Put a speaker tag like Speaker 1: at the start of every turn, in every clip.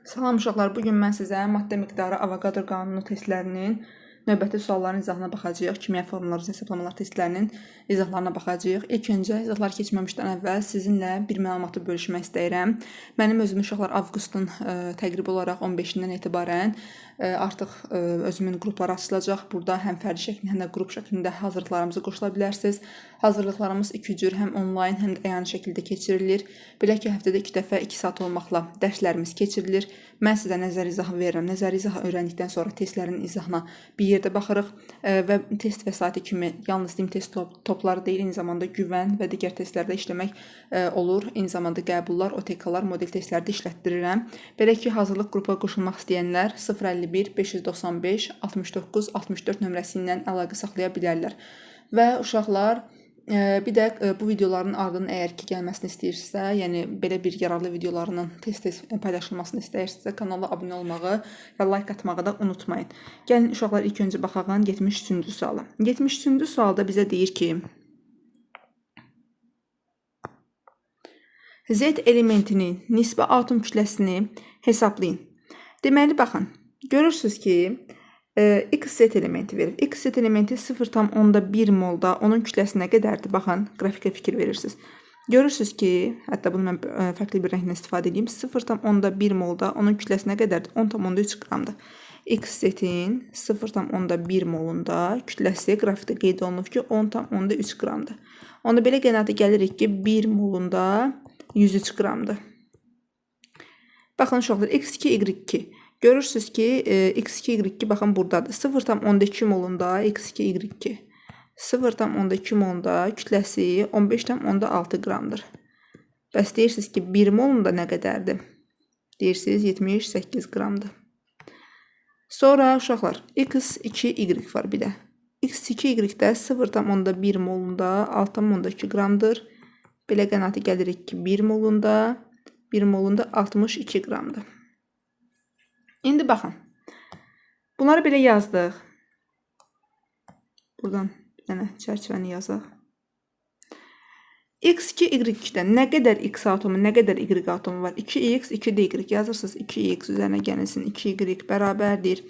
Speaker 1: Salam uşaqlar, bugün mən sizə maddə miqdarı Avogadro qanunu testlərinin növbəti sualların izahına baxacağıq. Kimya formulları, hesablamalar testlərinin izahlarına baxacağıq. İlk öncə izahlar keçməmişdən əvvəl sizinlə bir məlumatı bölüşmək istəyirəm. Mənim özüm uşaqlar avqustun təqribi olaraq 15-dən etibarən artıq özümün qrupları açılacaq. Burada həm fərdi şəklində, həm də qrup şəklində hazırlıqlarımızı qoşula bilərsiniz. Hazırlıqlarımız iki cür, həm onlayn, həm də əyani şəkildə keçirilir. Belə ki, həftədə 2 dəfə 2 saat olmaqla dərslərimiz keçirilir. Mən sizə nəzəri izahı verirəm. Nəzəri izahı öyrəndikdən sonra testlərin izahına bir yerdə baxırıq və test vəsaiti kimi yalnız dim test topları deyil, eyni zamanda güvən və digər testlərdə işləmək olur. Eyni zamanda qəbullar, OTK-lar, model testləri də işlətdirirəm. Belə ki, hazırlıq qrupa qoşulmaq istəyənlər 051 595 69 64 nömrəsi ilə əlaqə saxlaya bilərlər. Və uşaqlar, bir də bu videoların ardının əgər ki gəlməsini istəyirsə, yəni belə bir yararlı videolarının tez-tez paylaşılmasını istəyirsə, kanala abunə olmağı və like atmağı da unutmayın. Gəlin uşaqlar, ilk öncə baxaq 73-cü suala. 73-cü sualda bizə deyir ki, Z elementinin nisbi atom kütləsini hesablayın. Deməli, baxın, görürsünüz ki, XZ elementi verir. XZ elementi 0,1 molda onun kütləsi nə qədərdir? Baxın, qrafikə fikir verirsiniz. Görürsünüz ki, hətta bunu mən fərqli bir rənglə istifadə edeyim. 0,1 molda onun kütləsi nə qədərdir? 10,3 qramdır. XZ-in 0,1 molunda kütləsi qrafikdə qeyd olunub ki, 10,3 qramdır. Onda belə qənaətə gəlirik ki, 1 molunda 103 qramdır. Baxın uşaqlar, X2, Y2. Görürsünüz ki, X2, Y2 baxın buradadır. 0,2 molunda X2, Y2. 0,2 molunda kütləsi 15,6 qramdır. Bəs deyirsiniz ki, 1 molunda nə qədərdir? Deyirsiniz 78 qramdır. Sonra uşaqlar, X2, Y var bir də. X2, Y-də 0,1 molunda 6,2 qramdır. Belə qənaətə gəlirik ki, 1 molunda 62 qramdır. İndi baxın, bunları belə yazdıq. Buradan bir dənə çərçivəni yazaq. X2, Y2-də nə qədər X atomu, nə qədər Y atomu var? 2X, 2də Y yazırsınız. 2X üzərinə gəlsin, 2Y bərabərdir.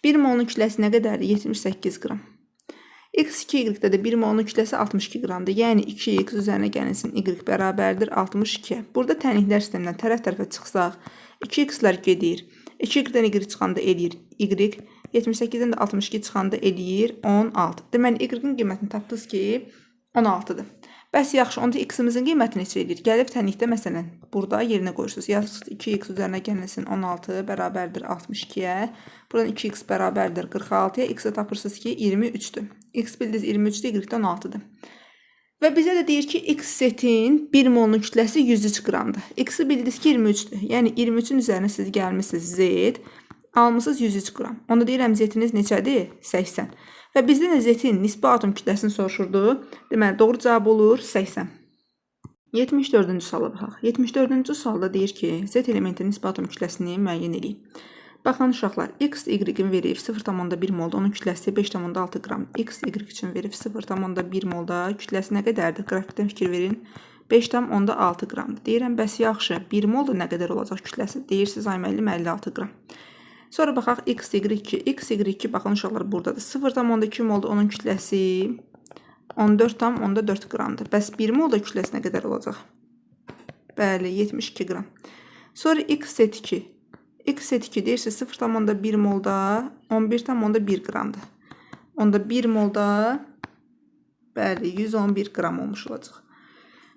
Speaker 1: 1 molun kütləsi nə qədərdir? 78 qram. X2, Y-də də 1 molun kütləsi 62 qramdır. Yəni 2X üzərinə gəlsin, Y bərabərdir 62. Burada tənliklər sistemindən tərəf-tərəfə çıxsaq, 2X-lər gedir. 2Y-dən Y çıxanda eləyir Y, 78-dən də 62 çıxanda eləyir 16. Deməli, Y-in qiymətini tapdınız ki, 16-dır. Bəs yaxşı, onda X-imizin qiymətini neçə eləyir? Gəlib tənlikdə, məsələn, burada yerinə qoyursunuz. Yazırsınız 2X üzərinə gəlsin 16 bərabərdir 62-yə. Buradan 2X bərabərdir 46-ya. X-i tapırsınız ki, 23-dür. X bildiniz 23-dür, Y-də 16-dır. Və bizə də deyir ki, XZ-in 1 molunun kütləsi 103 qramdır. X-i bildiniz ki, 23-dür. Yəni 23-ün üzərinə siz gəlmişsiniz Z, almışsınız 103 qram. Onda deyirəm Z-iniz neçədir? 80. Və bizdən də Z-in nisbi atom kütləsini soruşurdu. Deməli, doğru cavab olur 80. 74-cü suala baxaq. 74-cü sualda deyir ki, Z elementinin nisbi atom kütləsini müəyyən edin. Baxın uşaqlar, X, Y-in verib 0,1 molda, onun kütləsi 5,6 qram. X, Y üçün verib 0,1 molda, kütləsi nə qədərdir? Qrafikdən fikir verin. 5,6 qramdır. Deyirəm, bəs yaxşı, 1 molda nə qədər olacaq kütləsi? Deyirsiniz, ay müəllim, 56 qram. Sonra baxaq, X, Y2. X, Y2, baxın uşaqlar, buradadır. 0,2 molda, onun kütləsi 14,4 qramdır. Bəs 1 molda kütləsi nə qədər olacaq? Bəli, 72 qram. Sonra X, Z2. X2 deyirsiniz 0,1 molda 11,1 qramdır. Onda 1 molda bəli 111 qram olmuş olacaq.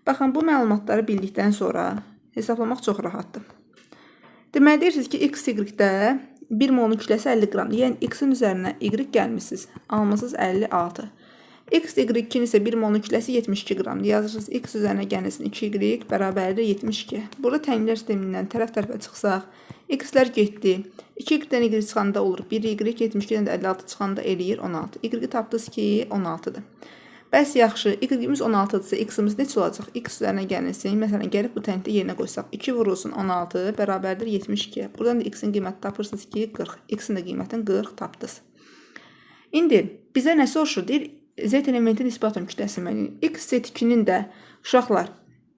Speaker 1: Baxın, bu məlumatları bildikdən sonra hesablamaq çox rahatdır. Deməli, deyirsiniz ki, X-Y-də 1 molun kütləsi 50 qramdır. Yəni, X-in üzərinə Y gəlmişsiniz. Almışsınız 56. X-Y-kin isə 1 molun kütləsi 72 qramdır. Yazırsınız, X üzərinə gəlsin 2Y bərabərdir 72. Burada tənliklər sistemindən tərəf-tərəfə çıxsaq, X-lər getdi. 2Y-dən Y çıxanda olur 1Y, 72-dən də 56 çıxanda eləyir 16. Y-i tapdınız ki, 16-dır. Bəs yaxşı, Y-imiz 16-dırsa, X-imiz neçə olacaq? X üzərinə gəlsin. Məsələn, gəlib bu tənlikdə yerinə qoysaq, 2 vurulsun 16 bərabərdir 72. Buradan da X-in qiyməti tapırsınız ki, 40. X-in də qiymətini 40 tapdınız. İndi bizə nə soruşur? Deyir, Z elementin nisbi atom kütləsi müəyyən. XZ2-nin də uşaqlar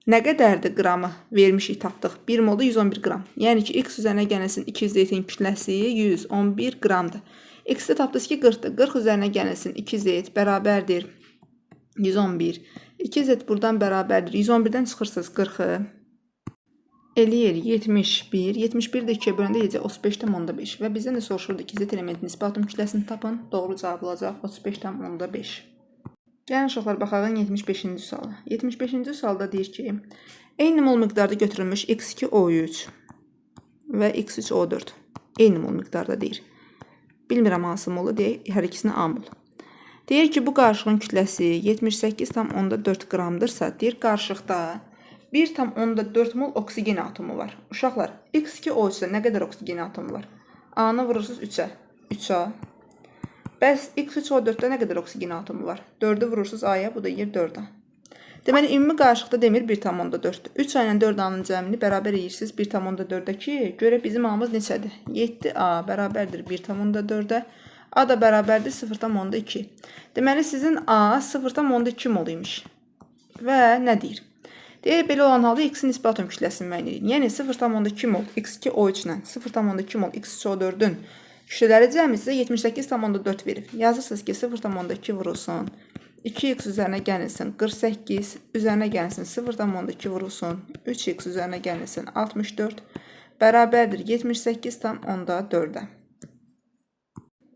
Speaker 1: Nə qədərdir qramı vermişik, tapdıq. 1 molda 111 qram. Yəni ki, x üzərinə gəlsin 2 zeytin kütləsi 111 qramdır. X-də tapdınız ki, 40-dır. 40 üzərinə gəlsin 2 zeyt bərabərdir 111. 2 zeyt buradan bərabərdir. 111-dən çıxırsınız 40-ı. Eləyir 71. 71 də 2-yə böləndə yiyəcək 35,5. Və bizdən də soruşurdu ki, zeyt elementin nisbi atom kütləsini tapın. Doğru cavab olacaq 35,5. Gəlin uşaqlar, baxaq 75-ci suala. 75-ci sualda deyir ki, eyni mol miqdarda götürülmüş x2O3 və x3O4 eyni mol miqdarda deyir. Bilmirəm hansı molu deyək, hər ikisini A mol. Deyir ki, bu qarışığın kütləsi 78,4 qramdırsa, deyir qarışıqda 1,4 mol oksigen atomu var. Uşaqlar, x2O3-də nə qədər oksigen atomu var? A-nı vurursunuz 3-ə. 3A. Bəs x3O4-də nə qədər oksigen atomu var? 4-ü vurursunuz A-ya, bu da yer 4-a. Deməli, ümumi qarışıqda demir 1,4. 3 A ilə 4 A-nın cəmini bərabər edirsiniz 1,4-də ki, görə bizim A-mız neçədir? 7A bərabərdir 1,4-də. A da bərabərdir 0,2. Deməli, sizin A 0,2 mol imiş. Və nə deyir? Deyir, belə olan halda x-in nisbi atom kütləsini müəyyən edin. Yəni, 0,2 mol x2O3 ilə 0,2 mol x3O4-ün kütlələri cəmi sizə 78,4 verir. Yazırsınız ki, 0,2 vurulsun. 2x üzərinə gəlilsin 48, üzərinə gəlilsin 0,2 vurulsun. 3x üzərinə gəlilsin 64, bərabərdir 78,4-ə.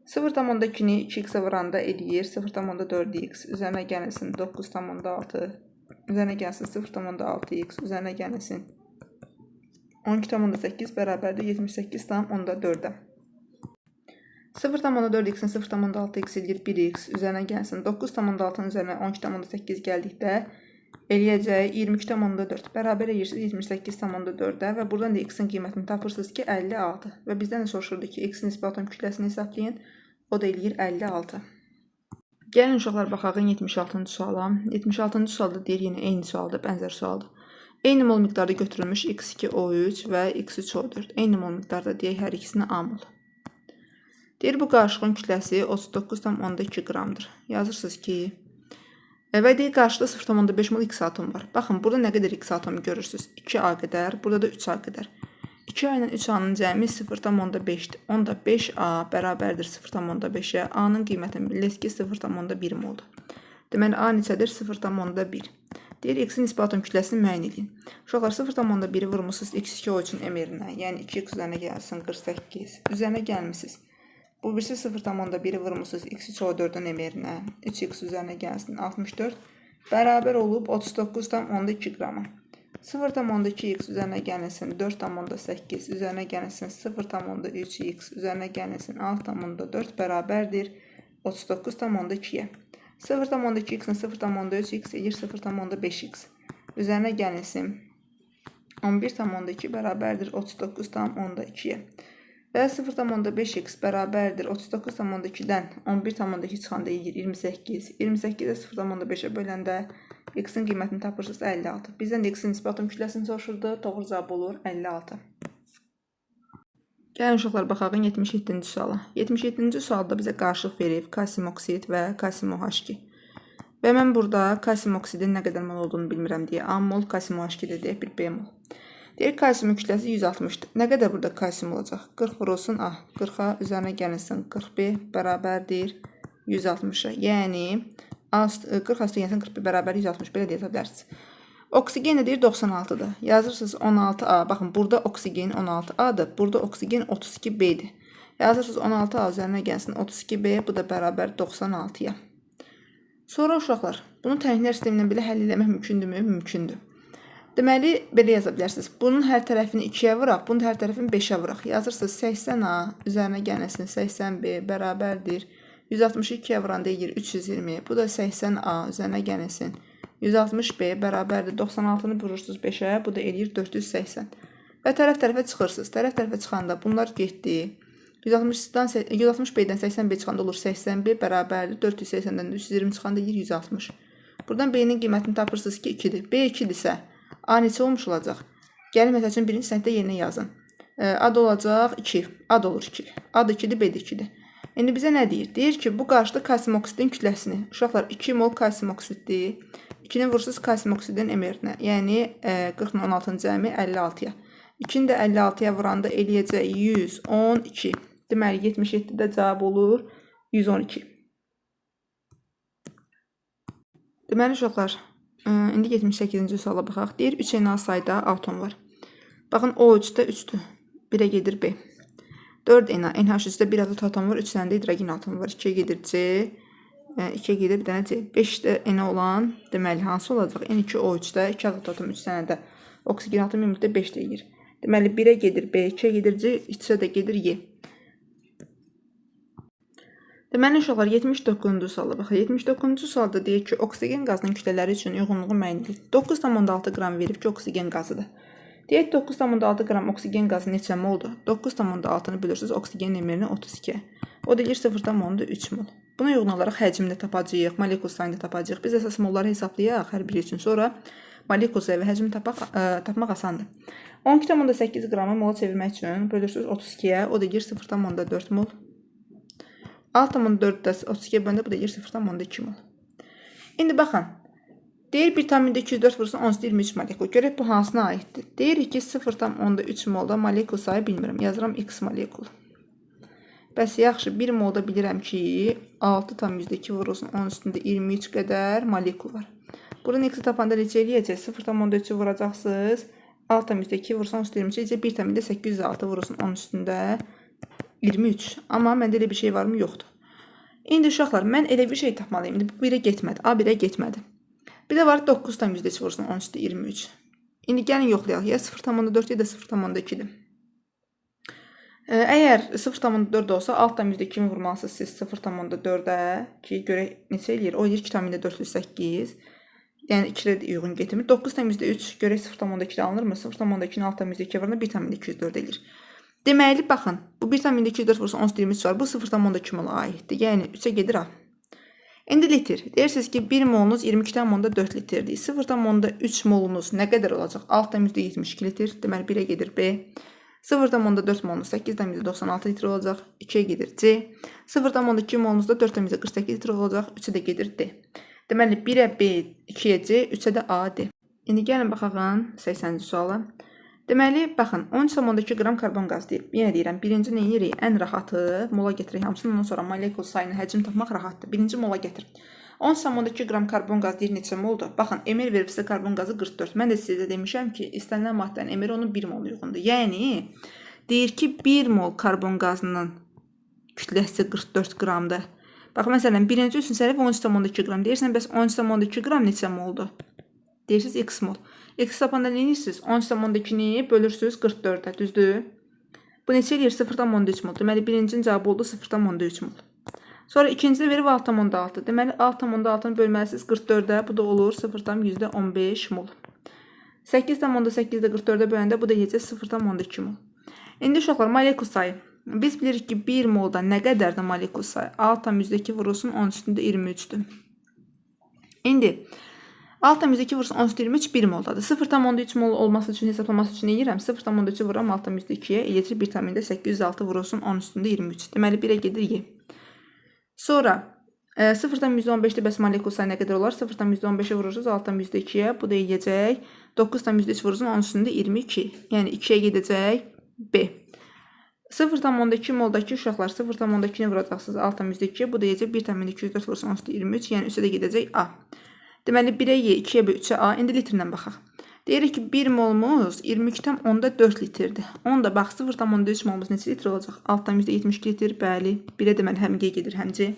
Speaker 1: 0,2-ni 2x-ə vuranda eləyir 0,4x, üzərinə gəlilsin 9,6, üzərinə gəlilsin 0,6x, üzərinə gəlilsin 12,8, bərabərdir 78,4-ə. 0,4x-in 0,6x eləyir 1x, üzərinə gəlsin 9,6-nın üzərinə 12,8 gəldikdə eləyəcək 22,4, bərabər eləyirsiniz 78,4-də və buradan da x-in qiymətini tapırsınız ki, 56 və bizdən də soruşurdu ki, x-in nisbi atom kütləsini hesablayın, o da eləyir 56. Gəlin uşaqlar, baxaq 76-cı suala. 76-cı sualda deyir, yenə eyni sualdır, bənzər sualdır. Eyni mol miqdarda götürülmüş x2O3 və x3O4. Eyni mol miqdarda deyək, hər ikisini A mol. Deyir, bu qarışığın kütləsi 39,2 qramdır. Yazırsınız ki, və deyir, qarşıda 0,5 mol x atom var. Baxın, burada nə qədər x atomu görürsünüz? 2A qədər, burada da 3A qədər. 2A ilə 3A-nın cəmi 0,5-dir. Onda 5A bərabərdir 0,5-ə. A-nın qiymətini bilirsiniz ki, 0,1 moldur. Deməli, A neçədir? 0,1. Deyir, x-in nisbi atom kütləsini müəyyən edin. Uşaqlar, 0,1-i vurmuşsunuz x2O3-ün emerinə, yəni 2x üzərinə gəlsin 48, üzərinə gəlmişsiniz. Bu birisi 0,1-i vurmuşsunuz x3O4-ün emerinə, 3x üzərinə gəlsin 64, bərabər olub 39,2 qrama. 0,2x üzərinə gəlsin 4,8, üzərinə gəlsin 0,3x, üzərinə gəlsin 6,4, bərabərdir 39,2-yə. 0,2x-in 0,3x eləyir 0,5x, üzərinə gəlsin 11,2 bərabərdir 39,2-yə. Və 0,5x bərabərdir 39,2-dən 11,2 çıxanda eləyir 28. 28-də 0,5-ə böləndə x-in qiymətini tapırsınız 56. Bizdən də x-in nisbi atom kütləsini soruşurdu. Doğru cavab olur 56. Gəlin uşaqlar, baxaq 77-ci suala. 77-ci sualda bizə qarışıq verib kalsium oksid və kalsium OH2. Və mən burada kalsium oksidin nə qədər mol olduğunu bilmirəm deyə A mol, kalsium OH2 deyək bir B mol. Deyir, kalsiumun kütləsi 160-dır. Nə qədər burada kalsium olacaq? 40 vurulsun A. 40-a üzərinə gəlinsin 40B bərabərdir 160-a. Yəni 40 aslı gəlsin 41 bərabər 160. Belə deyə bilərsiniz. Oksigen deyir 96-dır. Yazırsınız 16A. Baxın, burada oksigen 16A-dır. Burada oksigen 32B-dir. Yazırsınız 16A üzərinə gəlsin 32B. Bu da bərabər 96-ya. Sonra uşaqlar, bunu təhlillər sistemindən belə həll eləmək mümkündürmü? Mümkündür. Deməli, belə yaza bilərsiniz. Bunun hər tərəfini 2-yə vuraq, bunun hər tərəfini 5-ə vuraq. Yazırsınız 80A üzərinə gəlsin 80B bərabərdir 162-yə vuranda eləyir 320. Bu da 80A üzərinə gəlsin 160B bərabərdir 96-nı vurursunuz 5-ə, bu da eləyir 480. Və tərəf-tərəfə çıxırsınız. Tərəf-tərəfə çıxanda bunlar getdi. 160B-dən 80B çıxanda olur 80B bərabərdir 480-dən 320 çıxanda eləyir 160. Buradan B-nin qiymətini tapırsınız ki 2-dir. B 2-dirsə A neçə olmuş olacaq? Gəlin, məsəl üçün, birinci sənətdə yerinə yazın. Ad olacaq 2. Ad olur 2. Ad 2-dir, B də 2-dir. İndi bizə nə deyir? Deyir ki, bu qarşıda kalsium oksidin kütləsini. Uşaqlar, 2 mol kalsium oksiddir. 2-ni vurursunuz kalsium oksidin emerinə. Yəni 40-nın 16-cı cəmi 56-ya. 2-ni də 56-ya vuranda eləyəcək 112. Deməli 77-də cavab olur 112. Deməli uşaqlar, indi 78-ci suala baxaq. Deyir 3 NA sayda atom var. Baxın O3-də 3-dür. 1-ə gedir B. 4 NA, NH3-də 1 ədəd atom var, 3 dənə də hidrogen atomu var. 2-yə gedir C, 2-yə gedir bir dənə C. 5-də NA olan deməli hansı olacaq? N2O3-də 2 ədəd atom, 3 dənə də oksigen atomu ümumilikdə 5 deyir. Deməli 1-ə gedir B, 2-yə gedir C, 3-ə də gedir Y. Deməli uşaqlar 79-cu suala baxaq. 79-cu sualda deyir ki, oksigen qazının kütlələri üçün uyğunluğu müəyyən edilir. 9,6 qram verib ki, oksigen qazıdır. Deyək 9,6 qram oksigen qazı neçə moldur? 9,6-nı bölürsünüz oksigen emirini 32-yə. O deyir 0,3 mol. Buna uyğun olaraq həcmini tapacağıq, molekul sayını tapacağıq. Biz əsas molları hesablayaq hər biri üçün. Sonra molekul sayı və həcmi tapmaq asandır. 12,8 qramı mola çevirmək üçün bölürsünüz 32-yə. O deyir 0,4 mol. 6,4-də 32-yə böləndə bu deyir 0,2 mol. İndi baxın. Deyir 1,204 vurursun 10-23 molekul. Görək bu hansına aiddir? Deyirik ki 0,3 molda molekul sayı bilmirəm. Yazıram X molekul. Bəs yaxşı 1 molda bilirəm ki 6,2 vurursun 10 üstündə 23 qədər molekul var. Buradan X-i tapanda necə eləyəcək? 0,3-ü vuracaqsınız. 6,2 vurursun 10 üstündə 23. 1,806 vurursun 10 üstündə 23. Amma məndə elə bir şey varmı? Yoxdur. İndi uşaqlar mən elə bir şey tapmalıyım. İndi bu 1-ə getmədi. A1-ə getmədi. Bir də var 9,3 vursun 10 üstü 23. İndi gəlin yoxlayaq. Ya 0,4 ya da 0,2-dir. Əgər 0,4 olsa 6,2-mi vurmalısınız siz 0,4-ə ki, görək neçə eləyir? O eləyir 2,408. Yəni 2-də uyğun getirmir. 9,3 görək 0,2-də alınırmı? 0,2-ni 6,2-yə vuranda 1,204 eləyir. Deməli, baxın, bu 1,204 vursun 10 üstü 23 var. Bu 0,2 mola aiddir. Yəni 3-ə gedir A. İndi litr. Deyirsiniz ki 1 molunuz 22,4 litrdir. 0,3 molunuz nə qədər olacaq? 6,72 litr. Deməli 1-ə gedir B. 0,4 molunuz 8,96 litr olacaq. 2-yə gedir C. 0,2 molunuz da 4,48 litr olacaq. 3-ə də gedir D. Deməli 1-ə B, 2-yə C, 3-ə də A, D. İndi gəlin baxaq 80-ci suala. Deməli, baxın, 13,2 qram karbon qaz deyib. Yenə deyirəm, birinci nə edirik? Ən rahatı mola gətirək hamısını. Ondan sonra molekul sayını, həcm tapmaq rahatdır. Birinci mola gətir. 13,2 qram karbon qaz deyir neçə moldur? Baxın, emir verib sizə karbon qazı 44. Mən də sizə demişəm ki, istənilən maddənin emiri onun 1 mol uyğundur. Yəni, deyir ki, 1 mol karbon qazının kütləsi 44 qramdır. Bax, məsələn, birinci üçün sərif 13,2 qram deyirsən, bəs 13,2 qram neçə moldur? Deyirsiniz x mol. X tapanda nə edirsiniz? 13,2-ni bölürsünüz 44-ə, düzdür? Bu neçə eləyir? 0,3 mol. Deməli, birincinin cavabı oldu 0,3 mol. Sonra ikincini verib 6,6. Deməli, 6,6-nı bölməlisiniz 44-ə, bu da olur 0,15 mol. 8,8-də 44-ə böləndə bu da yiyəcək 0,2 mol. İndi uşaqlar, molekul sayı. Biz bilirik ki, 1 molda nə qədərdir molekul sayı? 6,2 vurulsun 10 üstündə 23-dür. İndi 6,2 vursun 10 üstü 23 1 moldadır. 0,3 mol olması üçün hesablaması üçün deyirəm. 0,3-ü vuram 6,2-yə, yetir 1,806 vurulsun 10 üstündə 23. Deməli 1-ə gedir Y. Sonra 0,115-də bəs molekul sayı nə qədər olar? 0,115-ə vurursunuz 6,2-yə, bu da eləyəcək 9,3 vurursun 10 üstündə 22. Yəni 2-yə gedəcək B. 0,2 moldakı uşaqlar 0,2-ni vuracaqsınız 6,2-yə, bu da eləyəcək 1,204 vurursun 10 üstündə 23, yəni üstə də gedəcək A. Deməli 1-ə Y, 2-yə B, 3-ə A. İndi litrlə baxaq. Deyirik ki 1 molumuz 22,4 litrdir. Onda bax 0,3 molumuz neçə litr olacaq? 6,72 litr, bəli. 1-ə deməli həm G gedir, həm C.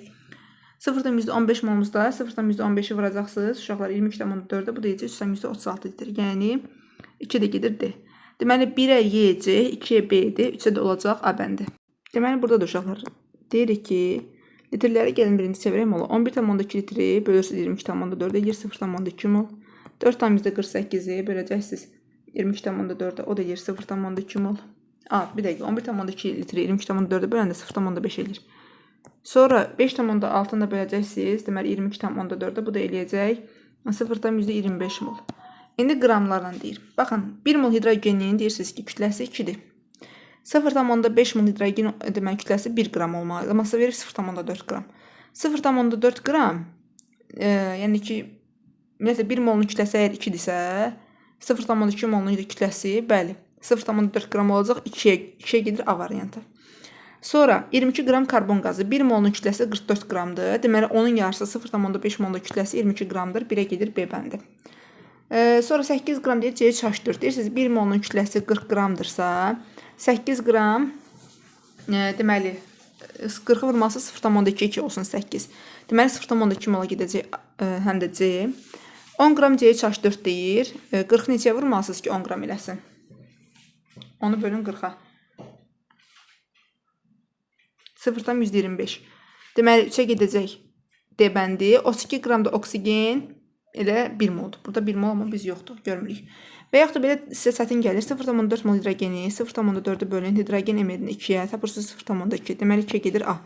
Speaker 1: 0,15 molumuzda 0,15-i vuracaqsınız. Uşaqlar 22,4-də bu da eləyəcək 3,36 litr. Yəni 2 də gedir D. Deməli 1-ə Y, C, 2-yə B-dir, 3-ə də olacaq A bəndi. Deməli burada da uşaqlar deyirik ki litrləri gəlin birinci çevirək mola. 11,2 litri bölürsünüz 22,4 deyir 0,2 mol. 4,48-i böləcəksiniz 22,4-ə, o da deyir 0,2 mol. Bir dəqiqə, 11,2 litri 22,4-ə böləndə 0,5 eləyir. Sonra 5,6-nı da böləcəksiniz, deməli 22,4-ə, bu da eləyəcək 0,25 mol. İndi qramlarla deyir. Baxın, 1 mol hidrogenin deyirsiniz ki, kütləsi 2-dir. 0,5 mol hidrogen demək kütləsi 1 qram olmalıdır. Masa verir 0,4 qram. 0,4 qram, yəni ki, ümumiyyətlə 1 molun kütləsi əgər 2-dirsə, 0,2 molun kütləsi, bəli, 0,4 qram olacaq, 2-yə gedir A variantı. Sonra 22 qram karbon qazı, 1 molun kütləsi 44 qramdır. Deməli, onun yarısı 0,5 molun kütləsi 22 qramdır, 1-ə gedir B bəndi. Sonra 8 qram deyir CH4. Deyirsiniz 1 molun kütləsi 40 qramdırsa, 8 qram deməli 40-ı vurması 0,2 olsun 8. Deməli 0,2 mola gedəcək həm də C. 10 qram CH4 deyir. 40 neçəyə vurmalısınız ki 10 qram eləsin? Onu bölün 40-a. 0,125. Deməli 3-ə gedəcək D bəndi. 32 qram da oksigen elə 1 moldur. Burada 1 mol amma biz yoxdur, görmürük. Və yaxud da belə sizə çətin gəlir. 0,4 mol hidrogeni 0,4-ü bölün hidrogen emerini 2-yə, tapırsınız 0,2. Deməli 2-yə gedir A.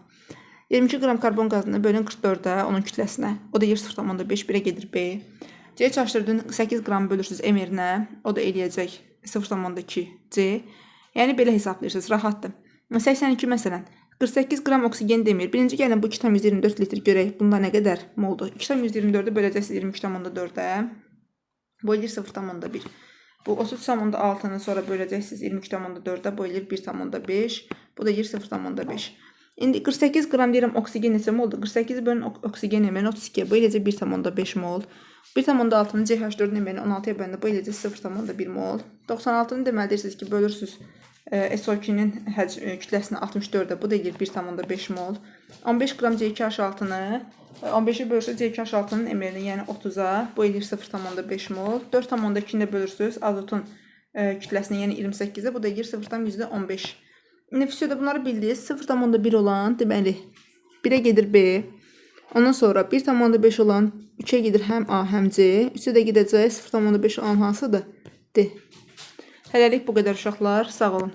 Speaker 1: 22 qram karbon qazını bölün 44-ə, onun kütləsinə. O da yer 0,5, 1-ə gedir B. CH4-ün 8 qram bölürsünüz emerinə, o da eləyəcək 0,2 C. Yəni belə hesablayırsınız, rahatdır. 82 məsələn. 48 qram oksigen demir. Birinci gəlin bu 2,24 litr görək. Bunda nə qədər moldur? 2,24-ü böləcəksiniz 22,4-ə. Bu eləyir 0,1. Bu 33,6-nı sonra böləcəksiniz 22,4-ə. Bu eləyir 1,5. Bu da eləyir 0,5. İndi 48 qram deyirəm oksigen neçə moldur? 48 bölün oksigen emerini 32-yə. Bu eləyəcək 1,5 mol. 1,6-nı CH4-ün emerini 16-ya bölündə bu eləyəcək 0,1 mol. 96-nı deməli deyirsiniz ki, bölürsünüz SO2-nin kütləsini 64-də, bu da eləyir 1,5 mol. 15 qram C2H6-nı 15-i bölürsünüz C2H6-nın emerini, yəni 30-a, bu eləyir 0,5 mol. 4,2-ni də bölürsünüz azotun kütləsini, yəni 28-ə, bu da eləyir 0,15. İndi füsudə bunları bildiniz. 0,1 olan, deməli, 1-ə gedir B. Ondan sonra 1,5 olan 3-ə gedir həm A, həm C. 3-ə də gedəcək 0,5 olan hansıdır? D. Hələlik bu qədər uşaqlar. Sağ olun.